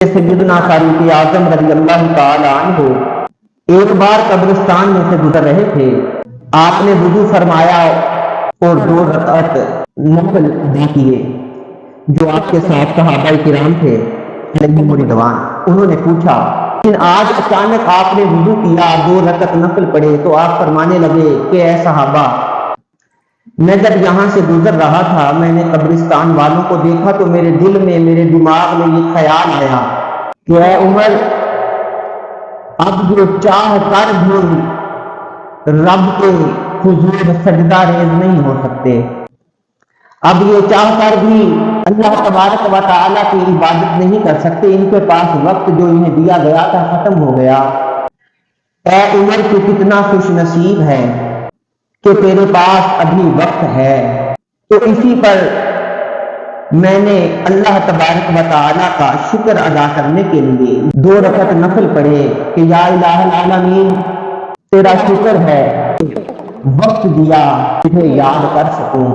سیدنا فاروق اعظم رضی اللہ تعالی عنہ ایک بار قبرستان میں سے گزر رہے تھے. آپ نے وضو فرمایا اور 2 رکعت نفل ادا کیے. جو آپ کے ساتھ صحابہ کرام تھے علیہم رضوان، انہوں نے پوچھا کہ آج اچانک آپ نے وضو کیا، 2 رکعت نفل پڑھے، تو آپ فرمانے لگے کہ اے صحابہ، میں جب یہاں سے گزر رہا تھا میں نے قبرستان والوں کو دیکھا تو میرے دل میں، میرے دماغ میں یہ خیال آیا کہ اے عمر، اب جو چاہ کر بھی رب کے حضور سجدہ ریز نہیں ہو سکتے، اب یہ چاہ کر بھی اللہ تبارک و تعالیٰ کی عبادت نہیں کر سکتے، ان کے پاس وقت جو انہیں دیا گیا تھا ختم ہو گیا. اے عمر، تو کتنا خوش نصیب ہے کہ تیرے پاس ابھی وقت ہے. تو اسی پر میں نے اللہ تبارک و تعالیٰ کا شکر ادا کرنے کے لیے 2 رکعت نفل پڑھے کہ یا الہ العالمین، تیرا شکر ہے وقت دیا تجھے یاد کر سکوں.